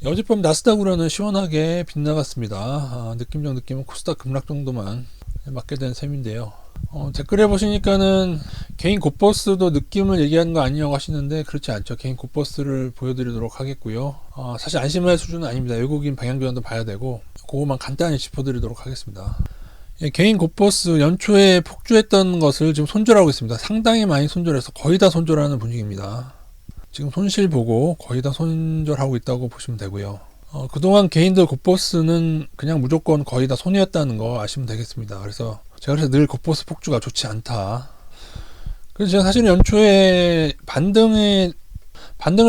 어젯밤 나스닥으로는 시원하게 빗나갔습니다. 느낌적 느낌은 코스닥 급락 정도만 맞게 된 셈인데요. 댓글에 보시니까는 개인 곧버스도 느낌을 얘기하는 거 아니냐고 하시는데 그렇지 않죠. 개인 곧버스를 보여드리도록 하겠고요. 사실 안심할 수준은 아닙니다. 외국인 방향전환도 봐야 되고 그거만 간단히 짚어드리도록 하겠습니다. 예, 개인 곧버스 연초에 폭주했던 것을 지금 손절하고 있습니다. 상당히 많이 손절해서 거의 다 손절하는 분위기입니다. 지금 손실 보고 거의 다 손절하고 있다고 보시면 되고요. 그동안 개인들 곧버스는 그냥 무조건 거의 다 손해였다는 거 아시면 되겠습니다. 그래서 제가 늘 곧버스 폭주가 좋지 않다. 그래서 제가 사실 연초에 반등을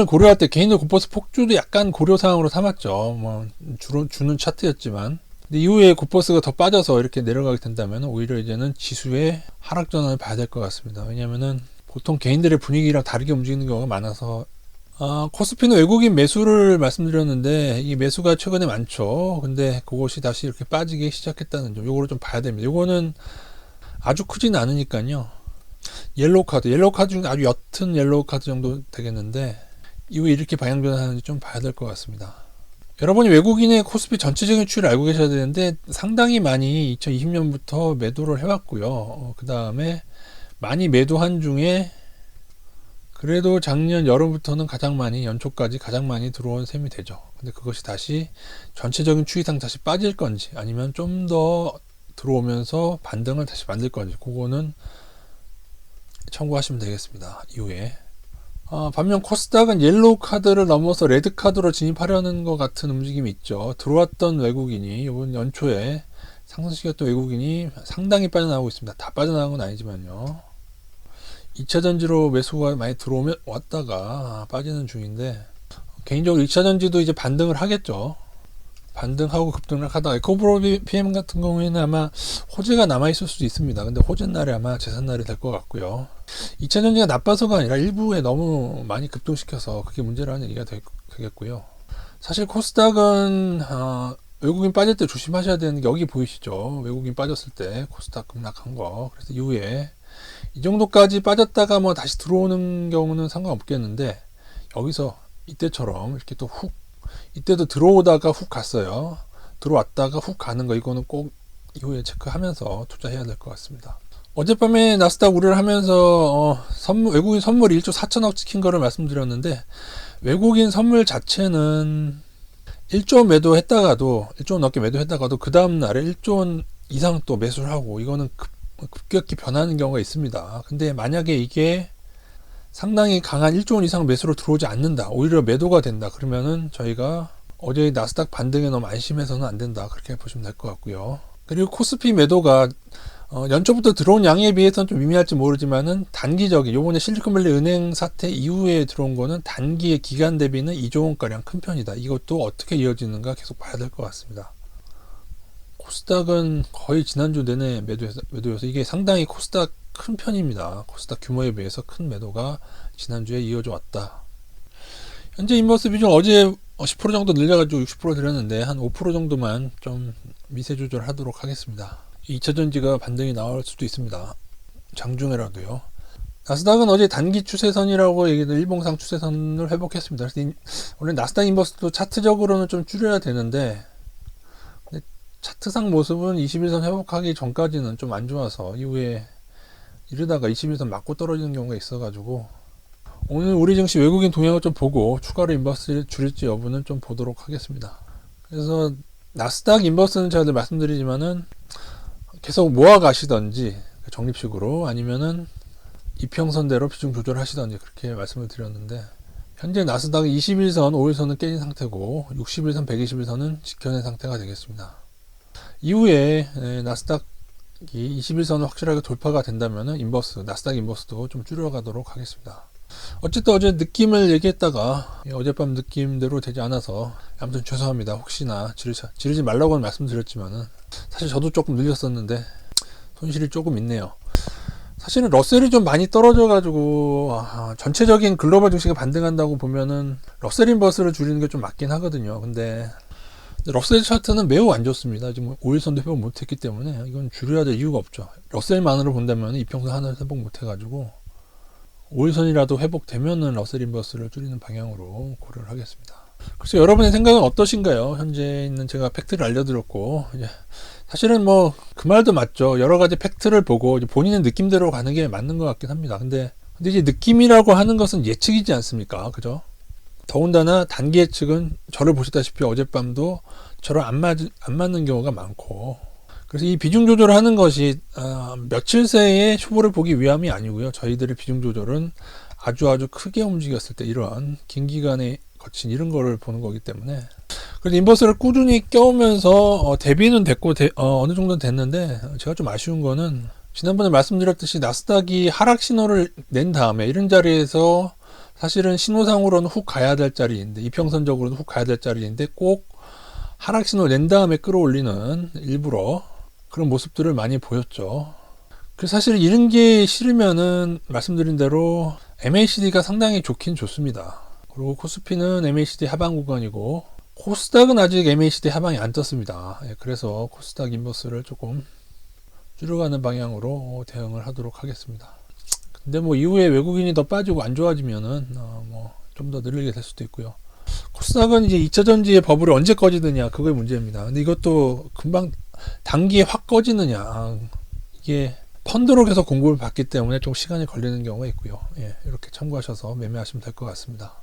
고려할 때 개인들 곧버스 폭주도 약간 고려사항으로 삼았죠. 뭐 주로 주는 차트였지만. 근데 이후에 곧버스가 더 빠져서 이렇게 내려가게 된다면 오히려 이제는 지수의 하락 전환을 봐야 될 것 같습니다. 왜냐면은 보통 개인들의 분위기랑 다르게 움직이는 경우가 많아서 코스피는 외국인 매수를 말씀드렸는데 이 매수가 최근에 많죠. 근데 그것이 다시 이렇게 빠지기 시작했다는 점, 요거를 좀 봐야 됩니다. 요거는 아주 크지는 않으니까요. 옐로우 카드 중에 아주 옅은 옐로우 카드 정도 되겠는데 이후에 이렇게 방향 변화하는지 좀 봐야 될 것 같습니다. 여러분이 외국인의 코스피 전체적인 추이를 알고 계셔야 되는데 상당히 많이 2020년부터 매도를 해왔고요. 그 다음에 많이 매도한 중에 그래도 작년 여름부터는 연초까지 가장 많이 들어온 셈이 되죠. 근데 그것이 다시 전체적인 추이상 다시 빠질 건지 아니면 좀 더 들어오면서 반등을 다시 만들 건지 그거는 참고하시면 되겠습니다. 이후에 반면 코스닥은 옐로우 카드를 넘어서 레드 카드로 진입하려는 것 같은 움직임이 있죠. 들어왔던 외국인이 이번 연초에 상승시켰던 외국인이 상당히 빠져나가고 있습니다. 다 빠져나간 건 아니지만요. 2차전지로 매수가 많이 들어오면 왔다가 빠지는 중인데 개인적으로 2차전지도 이제 반등을 하겠죠. 반등하고 급등을 하다가 에코브로 PM 같은 경우에는 아마 호재가 남아있을 수도 있습니다. 근데 호재날이 아마 재산날이 될 것 같고요. 2차전지가 나빠서가 아니라 일부에 너무 많이 급등시켜서 그게 문제라는 얘기가 되겠고요. 사실 코스닥은 외국인 빠질 때 조심하셔야 되는 게 여기 보이시죠? 외국인 빠졌을 때 코스닥 급락한 거. 그래서 이후에 이 정도까지 빠졌다가 뭐 다시 들어오는 경우는 상관없겠는데 여기서 이때처럼 이렇게 또 이때도 들어오다가 훅 갔어요. 들어왔다가 훅 가는 거 이거는 꼭 이후에 체크하면서 투자해야 될 것 같습니다. 어젯밤에 나스닥 우려를 하면서 외국인 선물 1조 4천억 찍힌 거를 말씀드렸는데 외국인 선물 자체는 1조 매도했다가도 1조 넘게 매도했다가도 그 다음 날에 1조 원 이상 또 매수를 하고 이거는 급격히 변하는 경우가 있습니다. 근데 만약에 이게 상당히 강한 1조 원 이상 매수로 들어오지 않는다, 오히려 매도가 된다, 그러면은 저희가 어제 나스닥 반등에 너무 안심해서는 안 된다, 그렇게 보시면 될 것 같고요. 그리고 코스피 매도가 연초부터 들어온 양에 비해서는 좀 미미할지 모르지만은 단기적인 요번에 실리콘밸리 은행 사태 이후에 들어온 거는 단기의 기간 대비는 2조 원가량 큰 편이다. 이것도 어떻게 이어지는가 계속 봐야 될 것 같습니다. 코스닥은 거의 지난주 내내 매도여서 이게 상당히 코스닥 큰 편입니다. 코스닥 규모에 비해서 큰 매도가 지난주에 이어져 왔다. 현재 인버스 비중 어제 10% 정도 늘려가지고 60% 드렸는데 한 5% 정도만 좀 미세 조절하도록 하겠습니다. 2차전지가 반등이 나올 수도 있습니다. 장중에라도요. 나스닥은 어제 단기 추세선이라고 얘기했던 일봉상 추세선을 회복했습니다. 그래서 원래 나스닥 인버스도 차트적으로는 좀 줄여야 되는데 차트상 모습은 21선 회복하기 전까지는 좀 안 좋아서 이후에 이러다가 21선 맞고 떨어지는 경우가 있어가지고 오늘 우리 증시 외국인 동향을 좀 보고 추가로 인버스를 줄일지 여부는 좀 보도록 하겠습니다. 그래서 나스닥 인버스는 제가 늘 말씀드리지만은 계속 모아가시던지 적립식으로 아니면은 이평선대로 비중 조절하시던지 그렇게 말씀을 드렸는데 현재 나스닥 21선, 5일선은 깨진 상태고 61선, 121선은 지켜낸 상태가 되겠습니다. 이후에 나스닥이 21선을 확실하게 돌파가 된다면 나스닥 인버스도 좀 줄여가도록 하겠습니다. 어쨌든 어제 느낌을 얘기했다가 어젯밤 느낌대로 되지 않아서 아무튼 죄송합니다. 혹시나 지르지 말라고는 말씀드렸지만은 사실 저도 조금 늘렸었는데 손실이 조금 있네요. 사실은 러셀이 좀 많이 떨어져가지고 전체적인 글로벌 증시가 반등한다고 보면은 러셀 인버스를 줄이는 게 좀 맞긴 하거든요. 근데 러셀 차트는 매우 안 좋습니다. 지금 5일선도 회복 못했기 때문에 이건 줄여야 될 이유가 없죠. 러셀만으로 본다면 이평선 하나를 회복 못해가지고 5일선이라도 회복되면은 러셀 인버스를 줄이는 방향으로 고려를 하겠습니다. 그래서 여러분의 생각은 어떠신가요? 현재 있는 제가 팩트를 알려드렸고, 이제 사실은 뭐 그 말도 맞죠. 여러 가지 팩트를 보고 이제 본인의 느낌대로 가는 게 맞는 것 같긴 합니다. 근데 이제 느낌이라고 하는 것은 예측이지 않습니까? 그죠? 더군다나 단기 예측은 저를 보시다시피 어젯밤도 저랑 안 맞는 경우가 많고, 그래서 이 비중 조절을 하는 것이 며칠 새의 초보를 보기 위함이 아니고요. 저희들의 비중 조절은 아주 크게 움직였을 때 이러한 긴 기간에 거친 이런 거를 보는 거기 때문에, 그래서 인버스를 꾸준히 껴오면서 대비는 됐고 어느 정도는 됐는데, 제가 좀 아쉬운 거는 지난번에 말씀드렸듯이 나스닥이 하락 신호를 낸 다음에 이런 자리에서 사실은 신호상으로는 훅 가야 될 자리인데, 이평선적으로는 훅 가야 될 자리인데 꼭 하락 신호 낸 다음에 끌어올리는 일부러 그런 모습들을 많이 보였죠. 그래서 사실 이런 게 싫으면은 말씀드린 대로 MACD가 상당히 좋긴 좋습니다. 그리고 코스피는 MACD 하방 구간이고 코스닥은 아직 MACD 하방이 안 떴습니다. 그래서 코스닥 인버스를 조금 줄여가는 방향으로 대응을 하도록 하겠습니다. 근데 뭐 이후에 외국인이 더 빠지고 안 좋아지면은 뭐 좀 더 늘리게 될 수도 있고요. 코스닥은 이제 2차 전지의 버블이 언제 꺼지느냐, 그게 문제입니다. 근데 이것도 금방 단기에 확 꺼지느냐, 이게 펀드로 계속 공급을 받기 때문에 좀 시간이 걸리는 경우가 있고요. 예, 이렇게 참고하셔서 매매하시면 될 것 같습니다.